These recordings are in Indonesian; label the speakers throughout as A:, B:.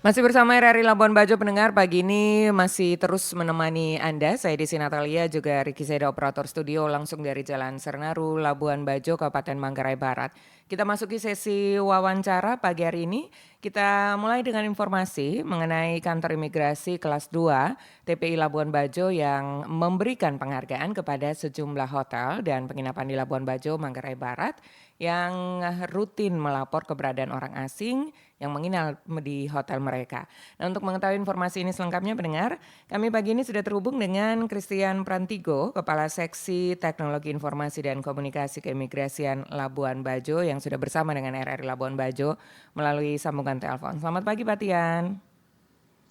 A: Masih bersama RRI Labuan Bajo pendengar, pagi ini masih terus menemani Anda. Saya Desi Natalia, juga Ricky Seda operator studio langsung dari Jalan Sernaru, Labuan Bajo, Kabupaten Manggarai Barat. Kita masuki sesi wawancara pagi hari ini. Kita mulai dengan informasi mengenai kantor imigrasi kelas 2 TPI Labuan Bajo yang memberikan penghargaan kepada sejumlah hotel dan penginapan di Labuan Bajo, Manggarai Barat yang rutin melapor keberadaan orang asing yang menginap di hotel mereka. Nah, untuk mengetahui informasi ini selengkapnya pendengar, kami pagi ini sudah terhubung dengan Christian Prantigo, Kepala Seksi Teknologi Informasi dan Komunikasi Keimigrasian Labuan Bajo yang sudah bersama dengan RRI Labuan Bajo melalui sambungan telepon. Selamat pagi Pak Tian.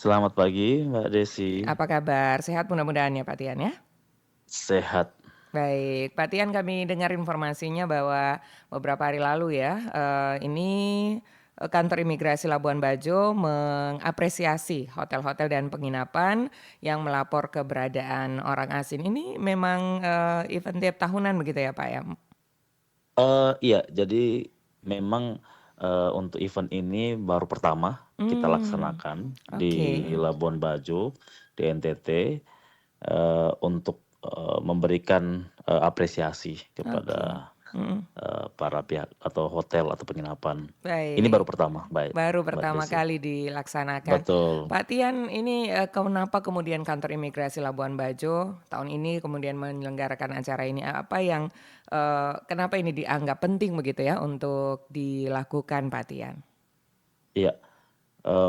B: Selamat pagi, Mbak Desi.
A: Apa kabar? Sehat mudah-mudahan ya Pak Tian ya?
B: Sehat.
A: Baik, Pak Tian, kami dengar informasinya bahwa beberapa hari lalu ya, ini kantor imigrasi Labuan Bajo mengapresiasi hotel-hotel dan penginapan yang melapor keberadaan orang asing. Ini memang event tiap tahunan begitu ya Pak ya?
B: Iya, jadi memang, untuk event ini baru pertama kita
A: Hmm,
B: laksanakan
A: oke,
B: di Labuan Bajo, di NTT, untuk, memberikan, apresiasi
A: oke.
B: kepada,
A: Mm,
B: para pihak atau hotel atau penginapan. Ini baru
A: baik.
B: pertama, baik,
A: Baru
B: Mbak
A: pertama
B: Desi.
A: kali dilaksanakan.
B: Betul.
A: Pak Tian, ini kenapa kemudian kantor imigrasi Labuan Bajo tahun ini kemudian menyelenggarakan acara ini? Apa yang kenapa ini dianggap penting begitu ya untuk dilakukan, Pak Tian?
B: Iya,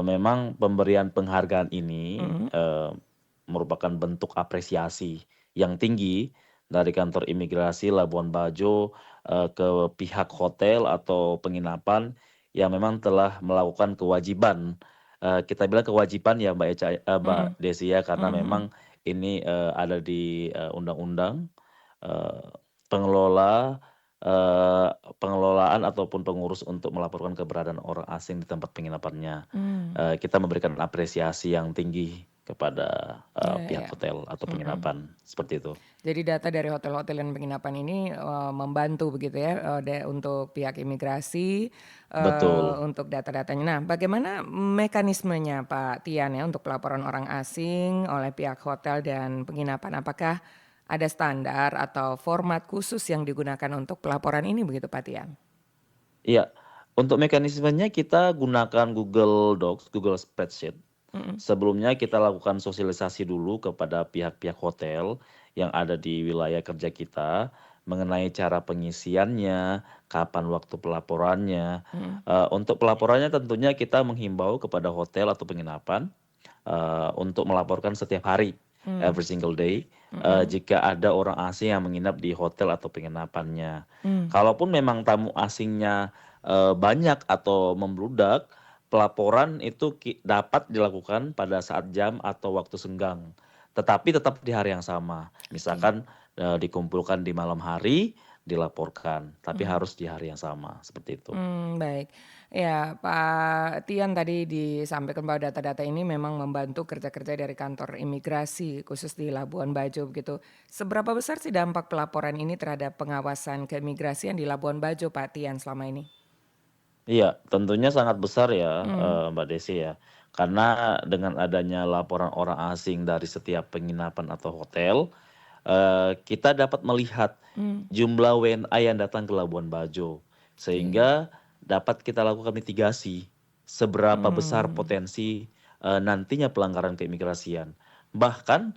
B: memang pemberian penghargaan ini,
A: Mm,
B: merupakan bentuk apresiasi yang tinggi dari kantor imigrasi Labuan Bajo, ke pihak hotel atau penginapan yang memang telah melakukan kewajiban, kita bilang kewajiban ya Mbak
A: mm,
B: Desi ya, karena
A: mm,
B: memang ini, ada di, undang-undang, eee, pengelola Eee, pengelolaan ataupun pengurus untuk melaporkan keberadaan orang asing di tempat penginapannya.
A: mm.
B: Kita memberikan apresiasi yang tinggi kepada,
A: Ya,
B: pihak
A: ya.
B: hotel atau
A: Mm.
B: penginapan, seperti itu.
A: Jadi data dari hotel-hotel dan penginapan ini membantu begitu ya untuk pihak imigrasi
B: Betul.
A: untuk data-datanya. Nah, bagaimana mekanismenya Pak Tian ya untuk pelaporan orang asing oleh pihak hotel dan penginapan? Apakah ada standar atau format khusus yang digunakan untuk pelaporan ini begitu Pak Tian?
B: Iya, untuk mekanismenya kita gunakan Google Docs, Google Spreadsheet.
A: Mm-mm.
B: Sebelumnya kita lakukan sosialisasi dulu kepada pihak-pihak hotel yang ada di wilayah kerja kita mengenai cara pengisiannya, kapan waktu pelaporannya.
A: Mm-mm.
B: Untuk pelaporannya tentunya kita menghimbau kepada hotel atau penginapan, untuk melaporkan setiap hari,
A: Mm.
B: every single day,
A: Mm-mm.
B: jika ada orang asing yang menginap di hotel atau penginapannya.
A: Mm.
B: Kalaupun memang tamu asingnya, banyak atau membludak, pelaporan itu dapat dilakukan pada saat jam atau waktu senggang, tetapi tetap di hari yang sama.
A: Oke.
B: Misalkan, dikumpulkan di malam hari, dilaporkan, tapi
A: Mm.
B: harus di hari yang sama, seperti itu.
A: Baik. Ya, Pak Tian tadi disampaikan bahwa data-data ini memang membantu kerja-kerja dari kantor imigrasi khusus di Labuan Bajo begitu. Seberapa besar sih dampak pelaporan ini terhadap pengawasan keimigrasian di Labuan Bajo, Pak Tian selama ini?
B: Iya, tentunya sangat besar ya,
A: Hmm,
B: Mbak Desi ya. Karena dengan adanya laporan orang asing dari setiap penginapan atau hotel, kita dapat melihat
A: hmm,
B: jumlah WNA yang datang ke Labuan Bajo,
A: oke.
B: sehingga dapat kita lakukan mitigasi seberapa besar
A: Hmm,
B: potensi, nantinya pelanggaran keimigrasian. Bahkan,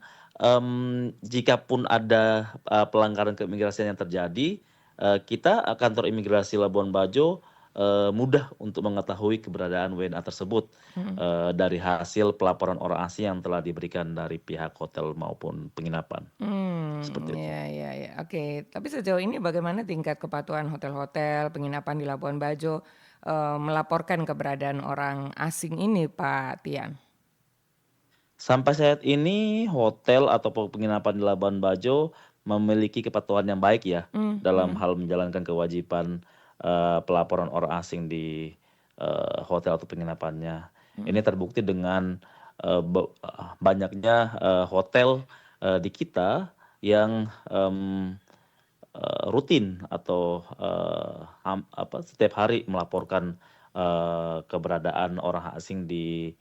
B: jikapun ada, pelanggaran keimigrasian yang terjadi, kita, kantor imigrasi Labuan Bajo, mudah untuk mengetahui keberadaan WNA tersebut,
A: hmm,
B: dari hasil pelaporan orang asing yang telah diberikan dari pihak hotel maupun penginapan, seperti itu.
A: ya, ya, ya. Oke, tapi sejauh ini bagaimana tingkat kepatuhan hotel-hotel, penginapan di Labuan Bajo melaporkan keberadaan orang asing ini, Pak Tian?
B: Sampai saat ini hotel ataupun penginapan di Labuan Bajo memiliki kepatuhan yang baik ya,
A: Hmm,
B: dalam
A: hmm,
B: hal menjalankan kewajiban, pelaporan orang asing di, hotel atau penginapannya. Ini
A: hmm.
B: terbukti dengan, banyaknya, hotel, di kita yang, rutin atau, setiap hari melaporkan, keberadaan orang asing di,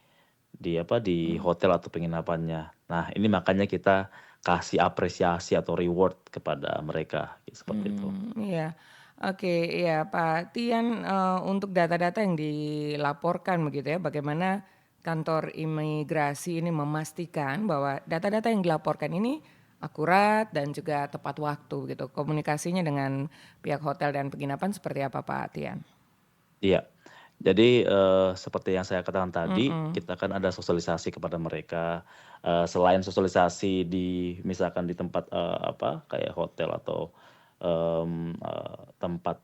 B: di
A: Mmm,
B: hotel atau penginapannya. Nah, ini makanya kita kasih apresiasi atau reward kepada mereka, seperti itu.
A: iya. Oke, iya Pak Tian, untuk data-data yang dilaporkan begitu ya, bagaimana kantor imigrasi ini memastikan bahwa data-data yang dilaporkan ini akurat dan juga tepat waktu gitu, komunikasinya dengan pihak hotel dan penginapan seperti apa Pak Tian?
B: Iya. Jadi, seperti yang saya katakan tadi,
A: Mhm,
B: kita kan ada sosialisasi kepada mereka, selain sosialisasi misalkan di tempat, kayak hotel atau, tempat,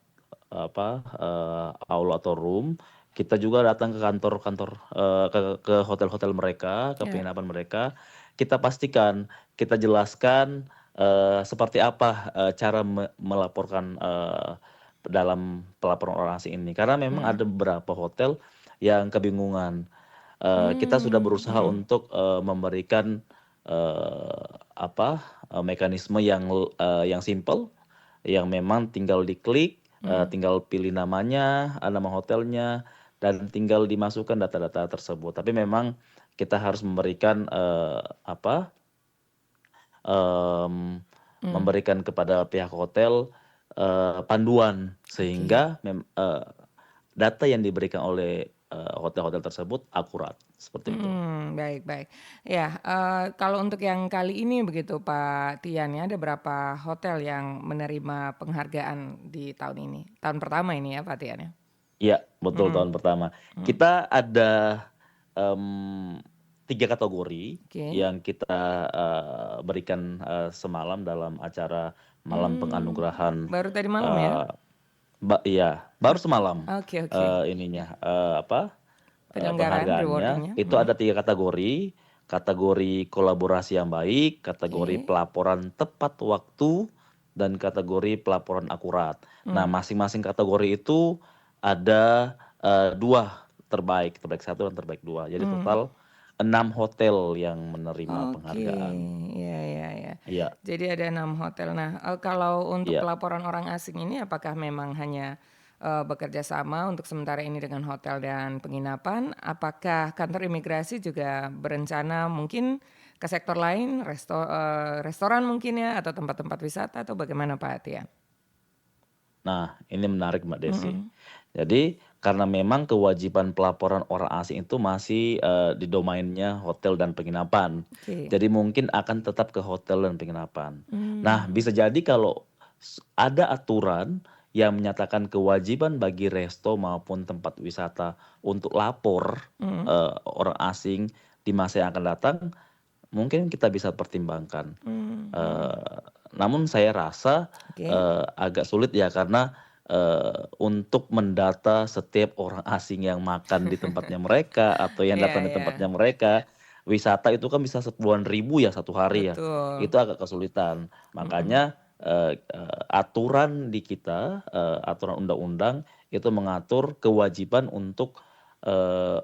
B: aula atau room, kita juga datang ke kantor-kantor, ke hotel-hotel mereka, ke
A: iya,
B: penginapan mereka, kita pastikan, kita jelaskan, seperti apa, cara melaporkan, dalam pelaporan orang asing ini. Karena memang
A: mhm.
B: ada beberapa hotel yang kebingungan. Kita sudah berusaha
A: Mhm,
B: untuk, memberikan, eee, mekanisme yang simpel, yang memang tinggal diklik,
A: mhm.
B: tinggal pilih namanya, nama hotelnya, dan tinggal dimasukkan data-data tersebut. Tapi memang kita harus memberikan, mmm,
A: Mmm,
B: memberikan kepada pihak hotel, panduan
A: oke.
B: sehingga data yang diberikan oleh, hotel-hotel tersebut akurat, seperti itu.
A: Baik baik. Ya, kalau untuk yang kali ini begitu Pak Tian ya, ada berapa hotel yang menerima penghargaan di tahun ini? Tahun pertama ini ya Pak Tian ya?
B: Iya, betul
A: Mhm
B: tahun pertama.
A: mhm,
B: Kita ada, mmm, 3 kategori
A: oke.
B: yang kita, berikan, semalam dalam acara malam
A: Mmm,
B: penganugerahan,
A: baru tadi malam ya?
B: eee, iya, baru semalam,
A: Oke oke. Penyelenggaraan,
B: penghargaannya.
A: rewarding-nya?
B: Itu ada 3 kategori, kategori kolaborasi yang baik, kategori
A: Oke.
B: pelaporan tepat waktu, dan kategori pelaporan akurat. Nah,
A: Mmm,
B: masing-masing kategori itu ada, 2 terbaik, terbaik satu dan terbaik 2. Jadi
A: mmm.
B: total 6 hotel yang menerima
A: Oke,
B: penghargaan.
A: iya iya iya.
B: Iya
A: Jadi ada 6 hotel. Nah, kalau untuk
B: iya.
A: pelaporan orang asing ini apakah memang hanya, bekerja sama untuk sementara ini dengan hotel dan penginapan? Apakah kantor imigrasi juga berencana mungkin ke sektor lain, restoran mungkin ya, atau tempat-tempat wisata atau bagaimana Pak Tia?
B: Nah, ini menarik Mbak Desi.
A: Mhm,
B: Jadi, karena memang kewajiban pelaporan orang asing itu masih, di domainnya hotel dan penginapan.
A: oke.
B: Jadi mungkin akan tetap ke hotel dan penginapan. Nah,
A: Mmm,
B: bisa jadi kalau ada aturan yang menyatakan kewajiban bagi resto maupun tempat wisata untuk lapor,
A: mhm,
B: orang asing di masa yang akan datang, mungkin kita bisa pertimbangkan.
A: mhm.
B: Namun saya rasa,
A: Oke.
B: agak sulit ya karena, untuk mendata setiap orang asing yang makan di tempatnya mereka atau yang
A: Iya
B: datang di
A: iya,
B: tempatnya mereka. Wisata itu kan bisa sepuluhan ribu ya satu hari ya,
A: betul.
B: itu agak kesulitan.
A: Mhm.
B: Makanya, aturan di kita, aturan undang-undang itu mengatur kewajiban untuk, eee,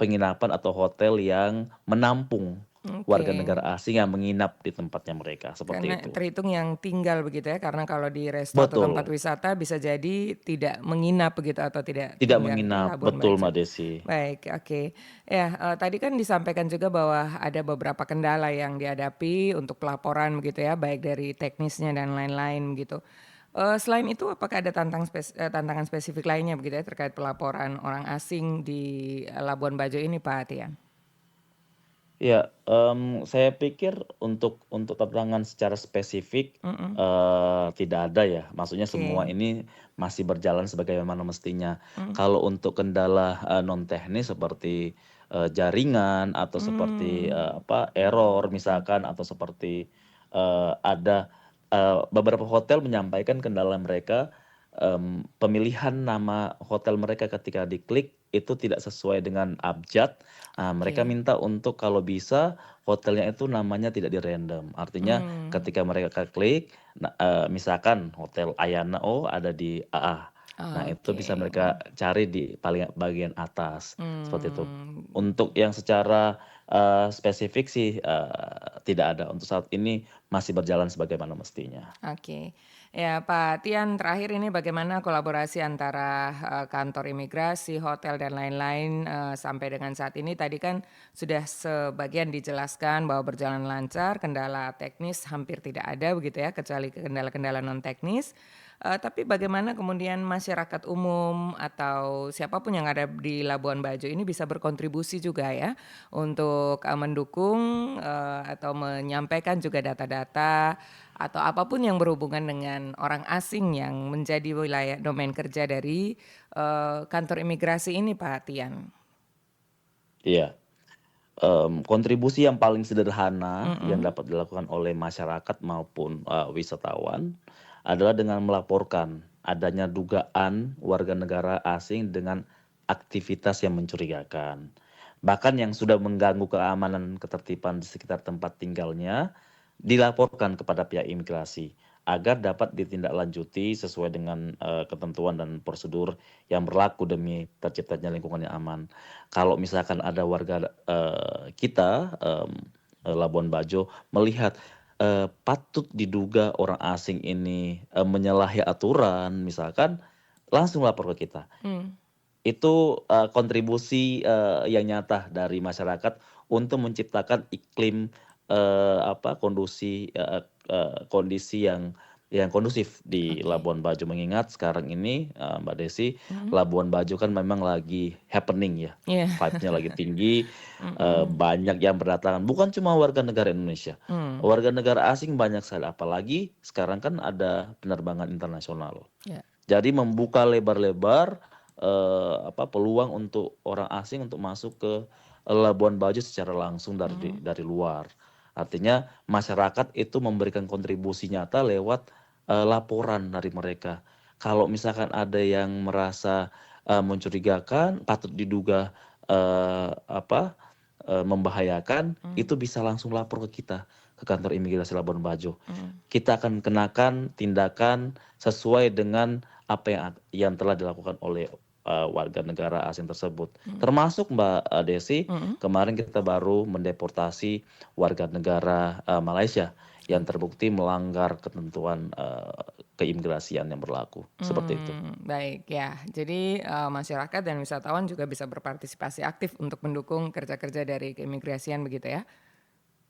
B: penginapan atau hotel yang menampung
A: Oke.
B: warga negara asing yang menginap di tempatnya mereka, seperti
A: Karena
B: itu.
A: terhitung yang tinggal begitu ya, karena kalau di resto atau tempat
B: Betul,
A: wisata bisa jadi tidak menginap begitu atau tidak
B: tidak
A: tinggal di
B: menginap,
A: Labuan
B: betul
A: Bajo.
B: Mbak Desi.
A: Baik, oke. Ya, tadi kan disampaikan juga bahwa ada beberapa kendala yang dihadapi untuk pelaporan begitu ya, baik dari teknisnya dan lain-lain begitu. Selain itu apakah ada tantangan spesifik lainnya begitu ya terkait pelaporan orang asing di Labuan Bajo ini Pak Tian?
B: Iya, saya pikir untuk tantangan secara spesifik,
A: Mhm,
B: tidak ada ya, maksudnya semua
A: oke.
B: ini masih berjalan sebagaimana mestinya.
A: Mhm.
B: Kalau untuk kendala, non teknis seperti, jaringan atau seperti,
A: Mmm,
B: error misalkan atau seperti, ada, beberapa hotel menyampaikan kendala mereka, pemilihan nama hotel mereka ketika diklik itu tidak sesuai dengan abjad. Mereka
A: oke.
B: minta untuk kalau bisa hotelnya itu namanya tidak di-random. Artinya
A: Mmm.
B: ketika mereka klik, misalkan hotel Ayana, oh ada di A. Nah itu
A: Oke,
B: bisa mereka cari di paling bagian atas, seperti itu.
A: mmm,
B: Untuk yang secara, spesifik sih, tidak ada untuk saat ini masih berjalan sebagaimana mestinya.
A: Oke. Ya Pak Tian, terakhir ini bagaimana kolaborasi antara, kantor imigrasi, hotel dan lain-lain, sampai dengan saat ini? Tadi kan sudah sebagian dijelaskan bahwa berjalan lancar, kendala teknis hampir tidak ada begitu ya, kecuali kendala-kendala non teknis. Tapi bagaimana kemudian masyarakat umum atau siapapun yang ada di Labuan Bajo ini bisa berkontribusi juga ya, untuk, mendukung, atau menyampaikan juga data-data atau apapun yang berhubungan dengan orang asing yang menjadi wilayah domain kerja dari, kantor imigrasi ini Pak Tian?
B: Iya, kontribusi yang paling sederhana yang
A: Mhm,
B: dapat dilakukan oleh masyarakat maupun, wisatawan adalah dengan melaporkan adanya dugaan warga negara asing dengan aktivitas yang mencurigakan. Bahkan yang sudah mengganggu keamanan ketertiban di sekitar tempat tinggalnya, dilaporkan kepada pihak imigrasi agar dapat ditindaklanjuti sesuai dengan, ketentuan dan prosedur yang berlaku demi terciptanya lingkungan yang aman. Kalau misalkan ada warga, kita, Labuan Bajo melihat, patut diduga orang asing ini, menyalahi aturan misalkan, langsung lapor ke kita.
A: mmm,
B: Itu, kontribusi, yang nyata dari masyarakat untuk menciptakan iklim, kondisi yang kondusif di
A: oke,
B: Labuan Bajo. Mengingat sekarang ini, Mbak Desi,
A: mhm,
B: Labuan Bajo kan memang lagi happening ya,
A: iya,
B: vibe-nya lagi tinggi,
A: mhm,
B: banyak yang berdatangan, bukan cuma warga negara Indonesia,
A: mmm,
B: warga negara asing banyak sekali, apalagi sekarang kan ada penerbangan internasional.
A: ya,
B: Jadi membuka lebar-lebar, peluang untuk orang asing untuk masuk ke Labuan Bajo secara langsung
A: mhm,
B: dari luar. Artinya masyarakat itu memberikan kontribusi nyata lewat, laporan dari mereka. Kalau misalkan ada yang merasa, mencurigakan, patut diduga, membahayakan,
A: mmm,
B: itu bisa langsung lapor ke kita, ke kantor imigrasi Labuan Bajo.
A: mhm,
B: Kita akan kenakan tindakan sesuai dengan apa yang telah dilakukan oleh, warga negara asing tersebut.
A: mhm,
B: Termasuk Mbak, Desi,
A: mhm,
B: kemarin kita baru mendeportasi warga negara, Malaysia yang
A: oke.
B: terbukti melanggar ketentuan, keimigrasian yang berlaku, seperti itu.
A: Baik ya. Jadi, masyarakat dan wisatawan juga bisa berpartisipasi aktif untuk mendukung kerja-kerja dari keimigrasian begitu ya?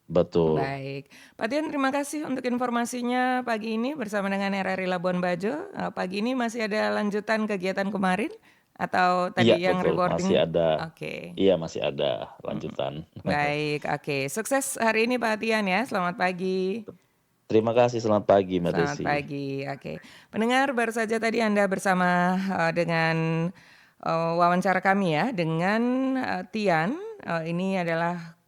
B: Betul.
A: Baik. Pak Dian terima kasih untuk informasinya pagi ini bersama dengan RRI Labuan Bajo. Pagi ini masih ada lanjutan kegiatan kemarin atau
B: Iya
A: tadi yang
B: betul, masih
A: rewarding?
B: ada
A: Oke,
B: iya masih ada
A: mhm.
B: lanjutan.
A: Baik, oke. Sukses hari ini Pak Tian ya, selamat pagi.
B: Terima kasih, selamat pagi Mbak
A: Selamat
B: Desi.
A: pagi, oke. Pendengar baru saja tadi Anda bersama, dengan, wawancara kami ya dengan, Tian, ini adalah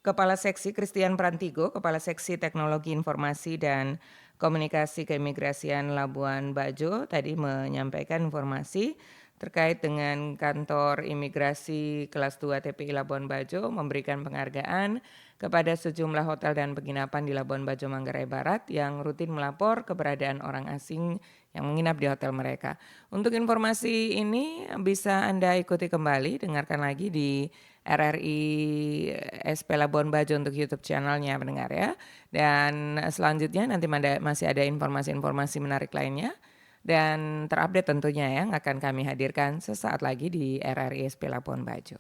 A: Kepala Seksi Christian Prantigo, Kepala Seksi Teknologi Informasi dan Komunikasi Keimigrasian Labuan Bajo tadi menyampaikan informasi terkait dengan kantor imigrasi kelas 2 TPI Labuan Bajo memberikan penghargaan kepada sejumlah hotel dan penginapan di Labuan Bajo, Manggarai Barat yang rutin melapor keberadaan orang asing yang menginap di hotel mereka. Untuk informasi ini bisa Anda ikuti kembali, dengarkan lagi di RRI SP Labuan Bajo untuk YouTube channelnya pendengar ya. Dan selanjutnya nanti masih ada informasi-informasi menarik lainnya dan terupdate tentunya yang akan kami hadirkan sesaat lagi di RRI SP Labuan Bajo.